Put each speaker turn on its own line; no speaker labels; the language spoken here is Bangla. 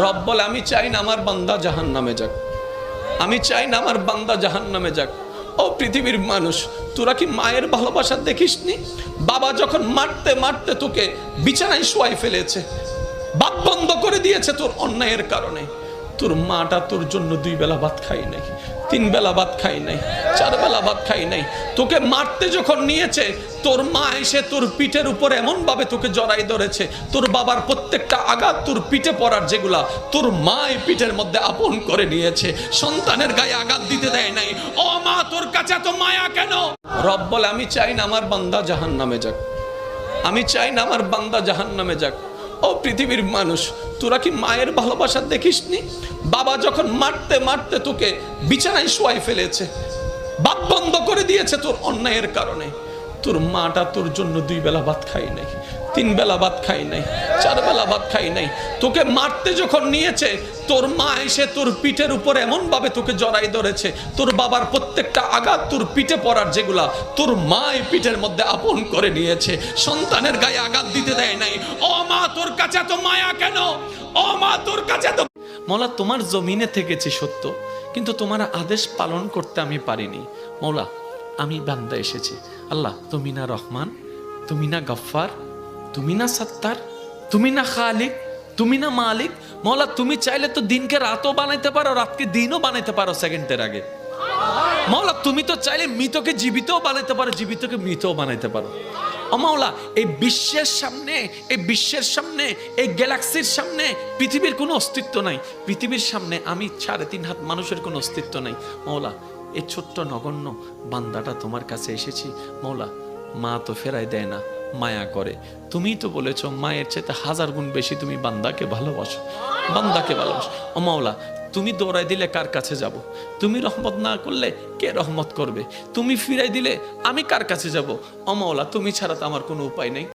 রব বলে আমি চাই না আমার বান্দা জাহান্নামে যাক, আমি চাই না আমার বান্দা জাহান্নামে যাক। ও পৃথিবীর মানুষ, তোরা কি মায়ের ভালোবাসা দেখিসনি? বাবা যখন মারতে মারতে তোকে বিছানায় শোয়াই ফেলেছে, বাপ বন্ধ করে দিয়েছে তোর অন্যায়ের কারণে। তোর মাটা তোর জন্য 2 বেলা ভাত খাই নাই, 3 বেলা ভাত খাই নাই, 4 বেলা ভাত খাই নাই। তোকে মারতে যখন নিয়েছে, তোর মা এসে তোর পিঠের উপর এমন ভাবে তোকে জড়াই ধরেছে, তোর বাবার প্রত্যেকটা আঘাত তোর পিঠে পড়ার যেগুলা তোর মা এই পিঠের মধ্যে আপন করে নিয়েছে, সন্তানের গায়ে আঘাত দিতে দেয় নাই। ও মা, তোর কাছে এত মায়া কেন? রব বলে আমি চাই না আমার বান্দা জাহান্নামে যাক, আমি চাই না আমার বান্দা জাহান্নামে যাক। ও পৃথিবীর মানুষ, তোরা কি মায়ের ভালোবাসা দেখিসনি? বাবা যখন মারতে মারতে তোকে বিছানায় শোয়াই ফেলেছে, বাপ বন্ধ করে দিয়েছে তোর অন্যায়ের কারণে। তোর মাটা তোর জন্য 2 বেলা ভাত খাই নাই, 3 বেলা ভাত খাই নাই, 4 বেলা ভাত খাই নাই। তোকে মারতে যখন নিয়েছে, তোর মা এসে তোর পিঠের উপর এমন ভাবে তোকে জড়াই ধরেছে, তোর বাবার প্রত্যেকটা আঘাত তোর পিঠে পড়ার যেগুলা তোর মা এই পিঠের মধ্যে আপন করে নিয়েছে, সন্তানের গায়ে আঘাত দিতে দেয় নাই। ও মা, তোর কাছে এত মায়া কেন? ও মা, তোর কাছে এত মৌলা, তোমার জমিনে থেকেছি সত্য, কিন্তু তোমার আদেশ পালন করতে আমি পারিনি। মৌলা, আমি বান্দা এসেছি। আল্লাহ, তুমি না রহমান, তুমি না গফফার, তুমি না সত্তার, তুমি না খালিক, তুমি না মালিক। মৌলা, তুমি চাইলে তো দিনকে রাতও বানাইতে পারো, রাতকে দিনও বানাইতে পারো সেকেন্ডের আগে। মৌলা, তুমি তো চাইলে মৃতকে জীবিতও বানাইতে পারো, জীবিতকে মৃতও বানাইতে পারো। ও মাওলা, এই বিশ্বের সামনে, এই বিশ্বের সামনে, এই গ্যালাক্সির সামনে পৃথিবীর কোনো অস্তিত্ব নাই। পৃথিবীর সামনে আমি 3.5 হাত মানুষের কোনো অস্তিত্ব নাই। মৌলা, এই ছোট্ট নগণ্য বান্দাটা তোমার কাছে এসেছি। মৌলা, মা তো ফেরাই দেয় না, মায়া করে। তুমি তো বলেছো মায়ের চাইতে 1000 গুণ বেশি তুমি বান্দাকে ভালোবাসো, বান্দাকে ভালোবাসো। ও মাওলা, তুমি দৌড়াই দিলে কার কাছে যাব? তুমি রহমত না করলে কে রহমত করবে? তুমি ফিরাই দিলে আমি কার কাছে যাব? ও মাওলা, তুমি ছাড়া তো আমার কোনো উপায় নেই।